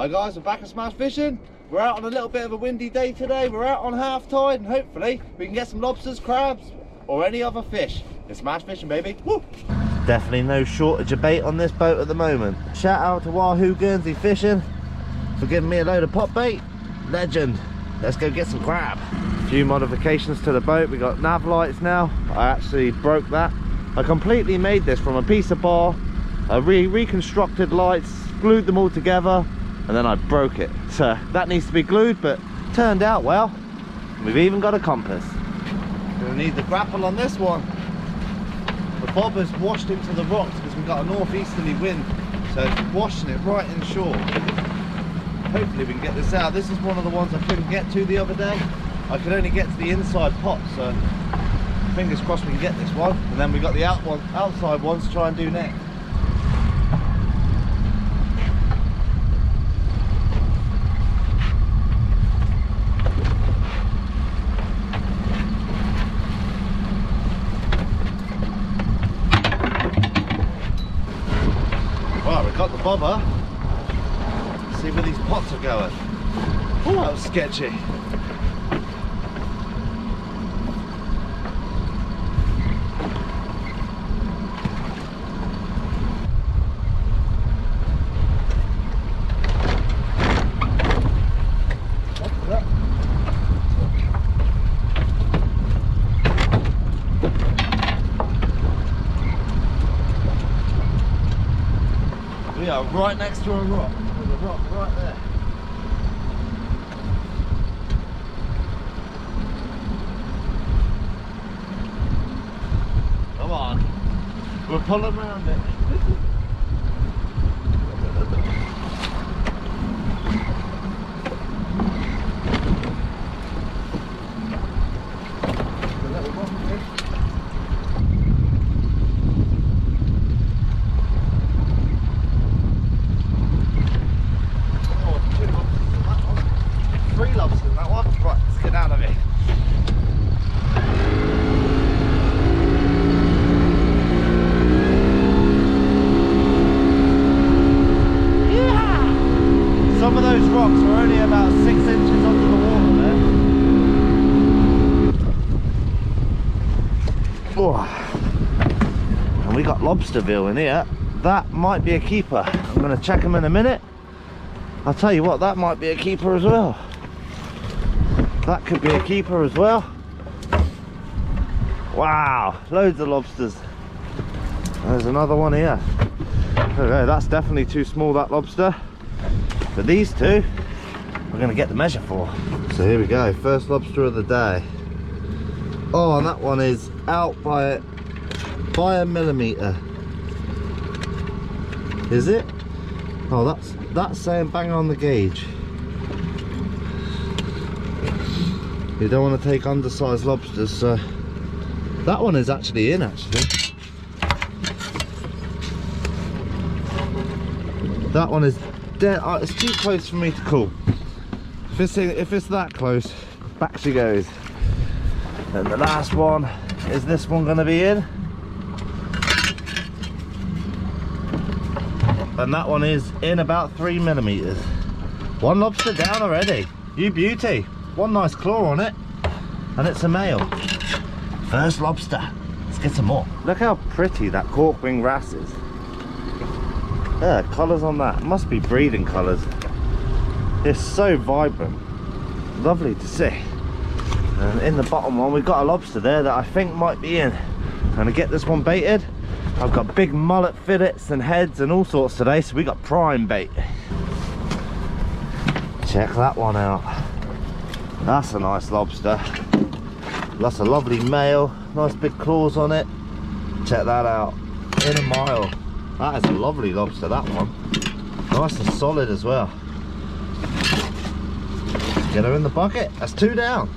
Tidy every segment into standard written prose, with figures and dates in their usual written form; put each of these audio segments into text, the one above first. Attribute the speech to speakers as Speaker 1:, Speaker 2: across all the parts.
Speaker 1: Hi guys, we're back at Smash Fishing. We're out on a little bit of a windy day today. We're out on half tide and hopefully we can get some lobsters, crabs or any other fish. It's Smash Fishing, baby. Woo! Definitely no shortage of bait on this boat at the moment. Shout out to Wahoo Guernsey Fishing for giving me a load of pop bait. Legend. Let's go get some crab. A few modifications to the boat. We got nav lights now. I actually broke that. I completely made this from a piece of bar. I reconstructed lights, glued them all together, and then I broke it. So that needs to be glued, but turned out well. We've even got a compass. Gonna need the grapple on this one. The bob has washed into the rocks because we've got a northeasterly wind, so it's washing it right inshore. Hopefully we can get this out. This is one of the ones I couldn't get to the other day. I could only get to the inside pot, so fingers crossed we can get this one. And then we got the outside ones to try and do next. Well, we've got the bobber. Let's see where these pots are going. Oh, that was sketchy. We are right next to a rock. There's a rock right there. Come on. We're pulling around it. Some of those rocks are only about 6 inches under the water there. Oh. And we got lobsterville in here. That might be a keeper. I'm going to check them in a minute. I'll tell you what, that might be a keeper as well. That could be a keeper as well. Wow, loads of lobsters. There's another one here. Okay, that's definitely too small, that lobster. But these two, we're going to get the measure for. So here we go, first lobster of the day. Oh, and that one is out by a millimetre. Is it? Oh, that's saying bang on the gauge. You don't want to take undersized lobsters, so that one is actually in, actually. That one is dead. It's too close for me to call. If it's that close, back she goes. And the last one, is this one going to be in? And that one is in about 3 millimetres. One lobster down already. You beauty. One nice claw on it, and it's a male. First lobster. Let's get some more. Look how pretty that cork wing wrasse is. Yeah, colours on that. Must be breeding colours. It's so vibrant. Lovely to see. And in the bottom one, we've got a lobster there that I think might be in. I'm going to get this one baited. I've got big mullet fillets and heads and all sorts today, so we got prime bait. Check that one out. That's a nice lobster. That's a lovely male. Nice big claws on it. Check that out. In a mile. That is a lovely lobster, that one. Nice and solid as well. Get her in the bucket. That's 2 down.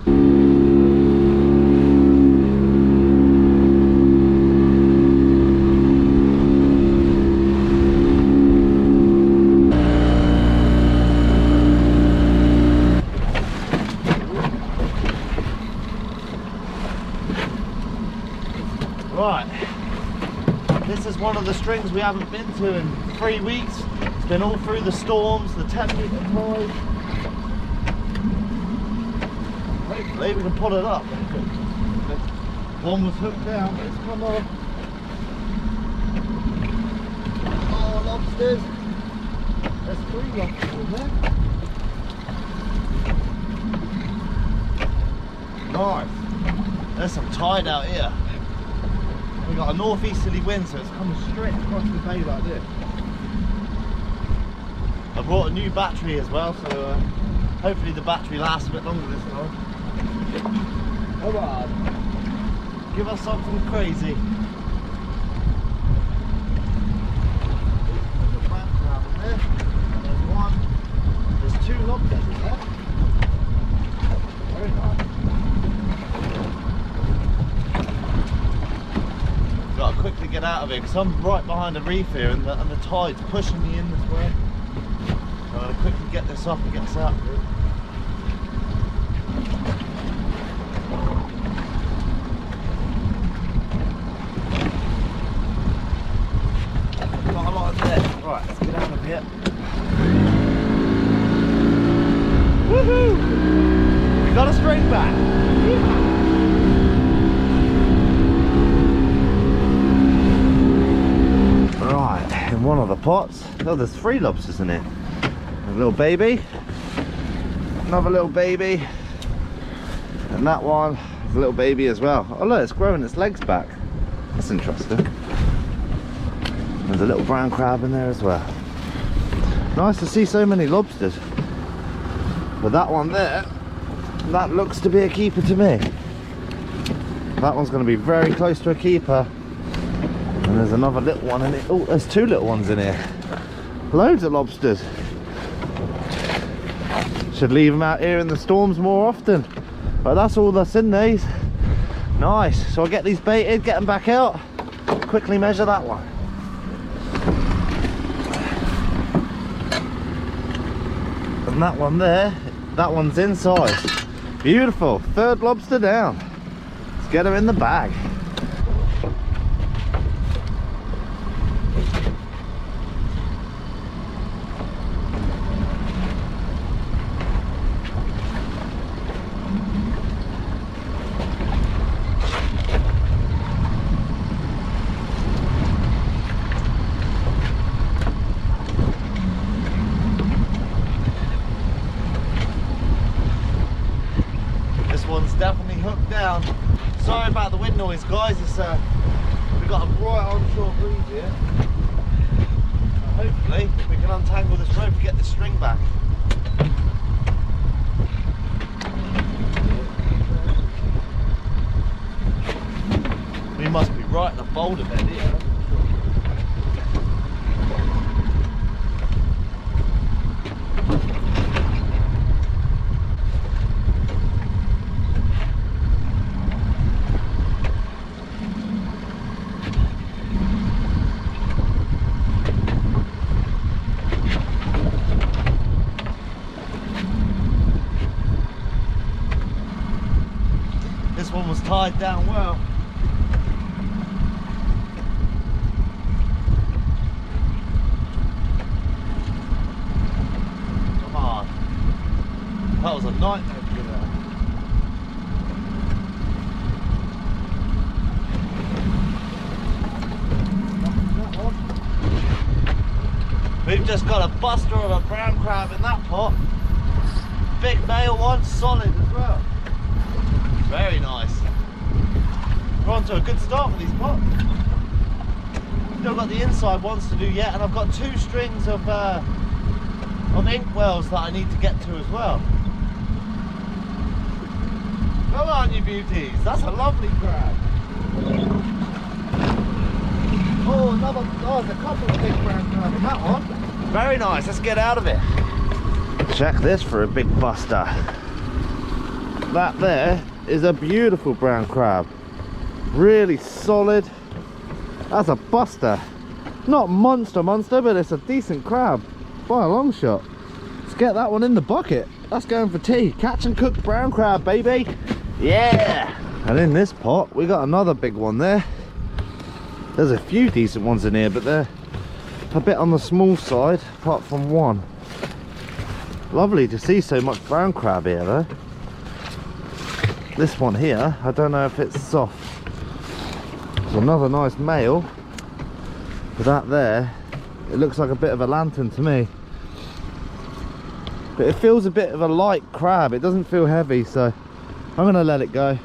Speaker 1: Right, this is one of the strings we haven't been to in 3 weeks. It's been all through the storms, the 10-metre tide. Hopefully we can pull it up. One was hooked down, but it's come off. Oh, lobsters. There's 3 lobsters in there. Nice. There's some tide out here. We've got a northeasterly wind, so it's coming straight across the bay like this. I brought a new battery as well, so hopefully the battery lasts a bit longer this time. Come on. Give us something crazy. There's a black crab in there. There's one. There's 2 lobsters in there. Very nice. Got to quickly get out of here because I'm right behind a reef here, and the tide's pushing me in this way. So I'm going to quickly get this off and get us out of here. Not a lot of there. Right, let's get out of here. Woohoo! We got a string back. Right, in one of the pots, oh, there's 3 lobsters in here. A little baby, another little baby, and that one is a little baby as well. Oh look, it's growing its legs back. That's interesting. There's a little brown crab in there as well. Nice to see so many lobsters. But that one there, that looks to be a keeper to me. That one's going to be very close to a keeper. And there's another little one in it. Oh, there's 2 little ones in here. Loads of lobsters. Should leave them out here in the storms more often. But that's all that's in these. Nice. So I'll get these baited, get them back out. Quickly measure that one. And that one there, that one's inside. Beautiful. 3rd lobster down. Let's get her in the bag. Definitely hooked down. Sorry about the wind noise, guys. It's we've got a bright onshore breeze here. Hopefully we can untangle this rope and get the string back. We must be right in the boulder bed here. This one was tied down well. Come on. That was a nightmare to get out. We've just got a buster of a brown crab in that pot. Big male one, solid as well. Very nice. We're on to a good start with these pots. Still got the inside ones to do yet, and I've got 2 strings of inkwells that I need to get to as well. Come on, you beauties. That's a lovely crab. Oh, there's a couple of big brown crab in that one. Very nice. Let's get out of it. Check this for a big buster. That there is a beautiful brown crab, really solid. That's a buster, not monster, but it's a decent crab by a long shot. Let's get that one in the bucket. That's going for tea. Catch and cook brown crab, baby. Yeah. And in this pot we got another big one there. There's a few decent ones in here, but they're a bit on the small side, apart from one. Lovely to see so much brown crab here though. This one here, I don't know if it's soft. It's another nice male. But that there, it looks like a bit of a lantern to me. But it feels a bit of a light crab. It doesn't feel heavy, so I'm gonna let it go.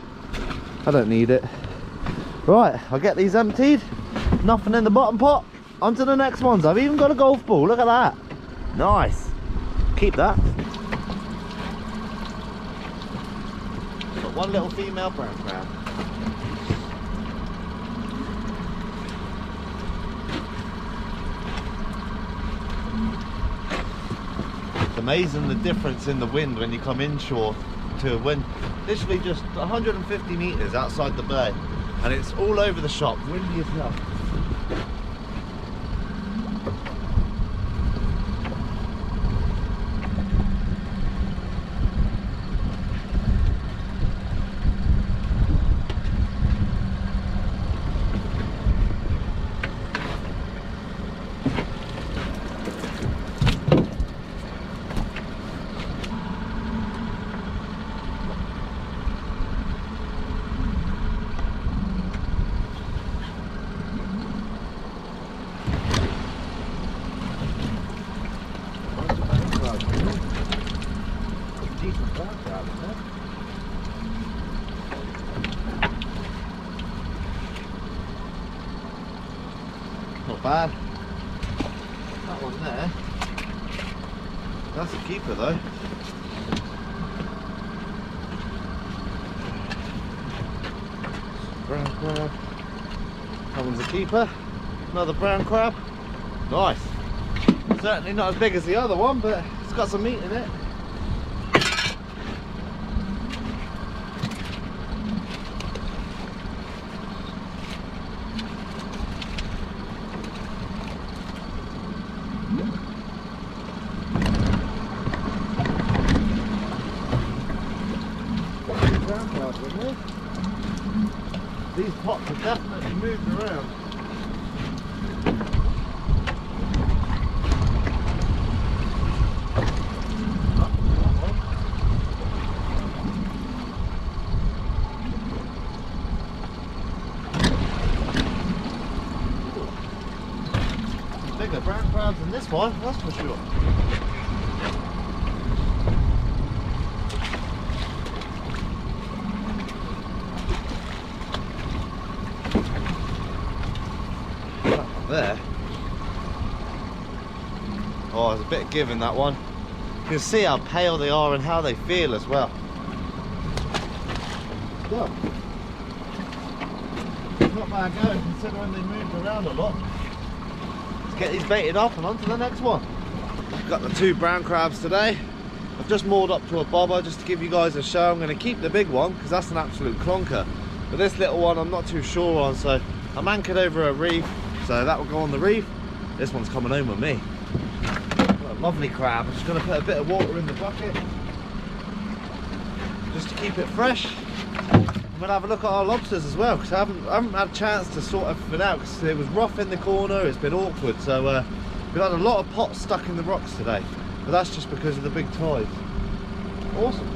Speaker 1: I don't need it. Right, I'll get these emptied. Nothing in the bottom pot. On to the next ones. I've even got a golf ball. Look at that. Nice. Keep that. Got one little female brown crab. It's amazing the difference in the wind when you come inshore to a wind. Literally just 150 meters outside the bay, and it's all over the shop. Windy as hell. Not bad. That one there, that's a keeper though. Brown crab. That one's a keeper. Another brown crab. Nice. Certainly not as big as the other one, but it's got some meat in it. These pots are definitely moved around. Bigger brown crabs than this one, that's for sure. There. Oh, there's a bit of give in that one. You can see how pale they are and how they feel as well. So, not bad going considering they moved around a lot. Let's get these baited up and on to the next one. Got the two brown crabs today. I've just moored up to a bobber just to give you guys a show. I'm going to keep the big one because that's an absolute clonker. But this little one I'm not too sure on, so I'm anchored over a reef. So that will go on the reef. This one's coming home with me. What a lovely crab. I'm just going to put a bit of water in the bucket just to keep it fresh. I'm going to have a look at our lobsters as well because I haven't had a chance to sort everything out because it was rough in the corner. It's been awkward. So we've had a lot of pots stuck in the rocks today, but that's just because of the big tides. Awesome.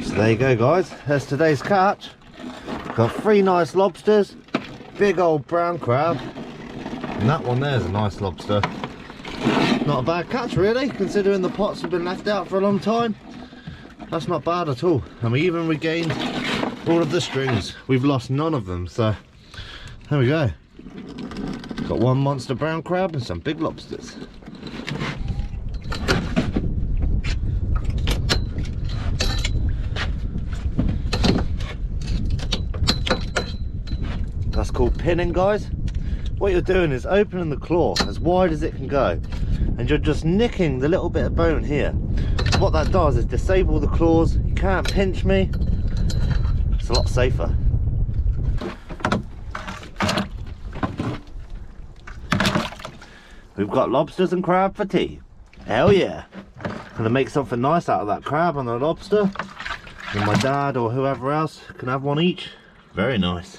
Speaker 1: So there you go guys, there's today's catch. Got 3 nice lobsters, big old brown crab, and that one there's a nice lobster. Not a bad catch really, considering the pots have been left out for a long time. That's not bad at all, and we even regained all of the strings. We've lost none of them, so there we go. Got 1 monster brown crab and some big lobsters. That's called pinning, guys. What you're doing is opening the claw as wide as it can go, and you're just nicking the little bit of bone here. What that does is disable the claws. You can't pinch me. It's a lot safer. We've got lobsters and crab for tea. Hell yeah. Gonna make something nice out of that crab and the lobster. And my dad or whoever else can have one each. Very nice.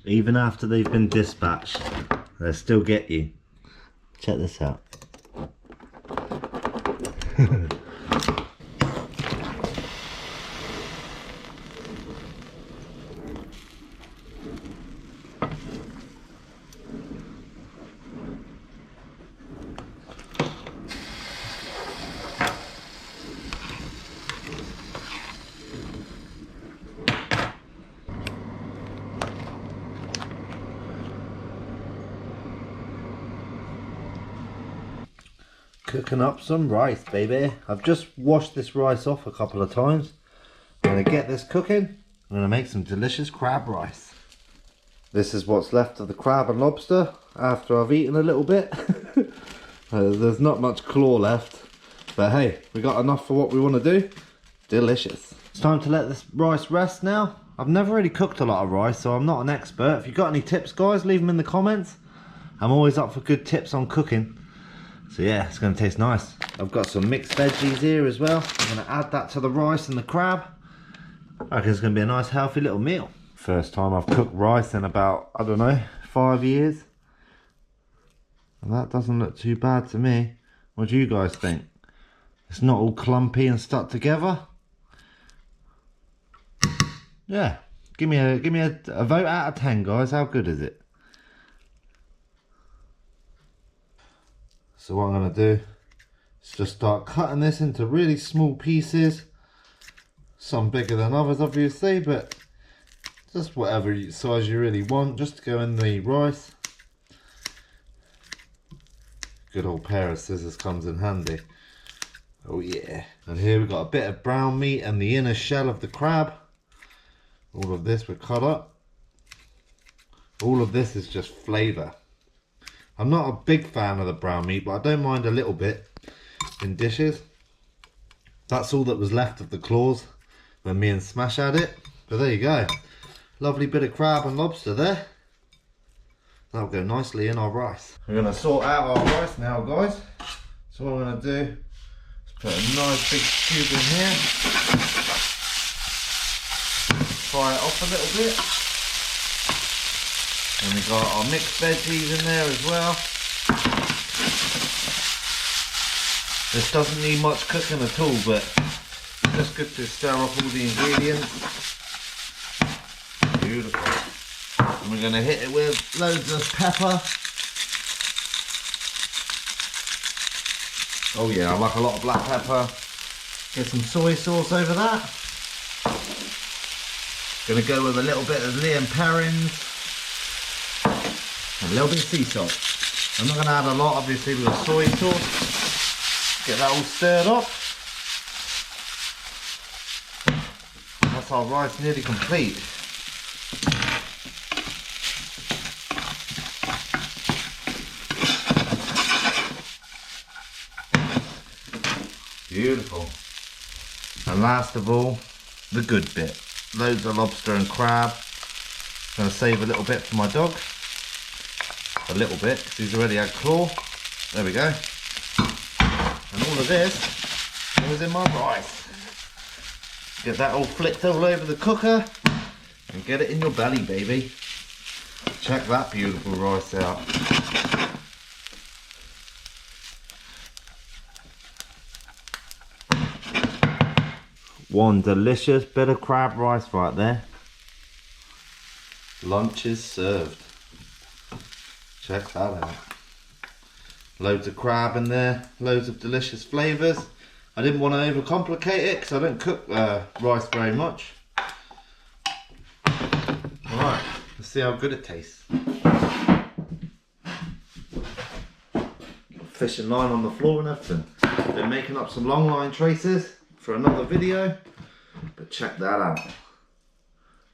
Speaker 1: Even after they've been dispatched, they'll still get you. Check this out. Cooking up some rice, baby. I've just washed this rice off a couple of times. I'm gonna get this cooking. I'm gonna make some delicious crab rice. This is what's left of the crab and lobster after I've eaten a little bit. There's not much claw left, but hey, we got enough for what we want to do. Delicious. It's time to let this rice rest now. I've never really cooked a lot of rice, so I'm not an expert. If you've got any tips, guys, leave them in the comments. I'm always up for good tips on cooking. So yeah, it's going to taste nice. I've got some mixed veggies here as well. I'm going to add that to the rice and the crab. I reckon it's going to be a nice healthy little meal. First time I've cooked rice in about, I don't know, 5 years. And that doesn't look too bad to me. What do you guys think? It's not all clumpy and stuck together. Yeah, give me a vote out of 10, guys. How good is it? So what I'm going to do is just start cutting this into really small pieces. Some bigger than others, obviously, but just whatever size you really want, just to go in the rice. Good old pair of scissors comes in handy. Oh yeah. And here we've got a bit of brown meat and the inner shell of the crab. All of this we cut up. All of this is just flavour. I'm not a big fan of the brown meat, but I don't mind a little bit in dishes. That's all that was left of the claws when me and Smash had it. But there you go. Lovely bit of crab and lobster there. That'll go nicely in our rice. We're going to sort out our rice now, guys. So what I'm going to do is put a nice big cube in here. Fry it off a little bit. And we've got our mixed veggies in there as well. This doesn't need much cooking at all, but it's just good to stir up all the ingredients. Beautiful. And we're going to hit it with loads of pepper. Oh yeah, I like a lot of black pepper. Get some soy sauce over that. Going to go with a little bit of Liam Perrins. A little bit of sea salt. I'm not going to add a lot, obviously, with the soy sauce. Get that all stirred up. That's our rice nearly complete. Beautiful. And last of all, the good bit. Loads of lobster and crab. I'm going to save a little bit for my dog. A little bit, because he's already had claw. There we go. And all of this goes in my rice. Get that all flicked all over the cooker and get it in your belly, baby. Check that beautiful rice out. One delicious bit of crab rice right there. Lunch is served. Check that out. Loads of crab in there, loads of delicious flavours. I didn't want to overcomplicate it because I don't cook rice very much. Alright, let's see how good it tastes. Fishing line on the floor and everything. Been making up some long line traces for another video, but check that out.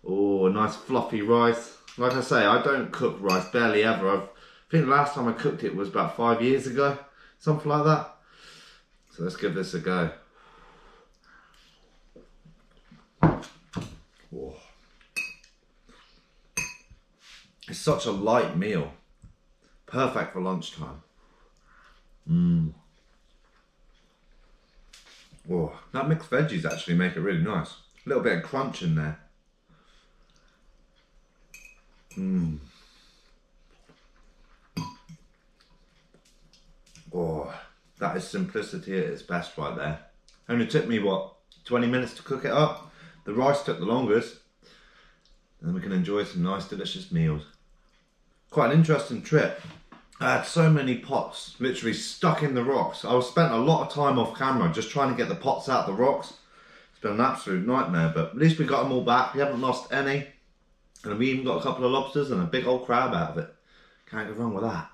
Speaker 1: Oh, a nice fluffy rice. Like I say, I don't cook rice, barely ever. I think the last time I cooked it was about 5 years ago, something like that. So let's give this a go.
Speaker 2: Oh. It's such a light meal. Perfect for lunchtime. Oh, that mixed veggies actually make it really nice. A little bit of crunch in there. Oh, that is simplicity at its best right there. Only took me, what, 20 minutes to cook it up? The rice took the longest. And then we can enjoy some nice, delicious meals. Quite an interesting trip. I had so many pots literally stuck in the rocks. I spent a lot of time off camera just trying to get the pots out the rocks. It's been an absolute nightmare, but at least we got them all back. We haven't lost any. And we even got a couple of lobsters and a big old crab out of it. Can't go wrong with that.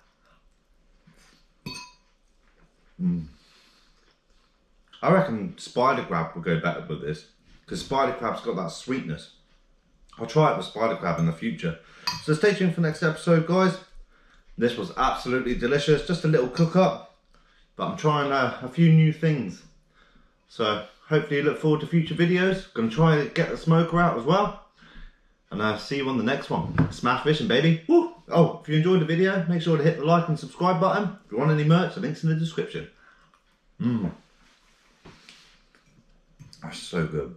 Speaker 2: I reckon spider crab will go better with this, because spider crab's got that sweetness. I'll try it with spider crab in the future. So stay tuned for next episode, guys. This was absolutely delicious, just a little cook up, but I'm trying a few new things. So hopefully you look forward to future videos. Gonna try to get the smoker out as well. And see you on the next one. Smash fishing, baby. Woo! Oh, if you enjoyed the video, make sure to hit the like and subscribe button. If you want any merch, the link's in the description. That's so good.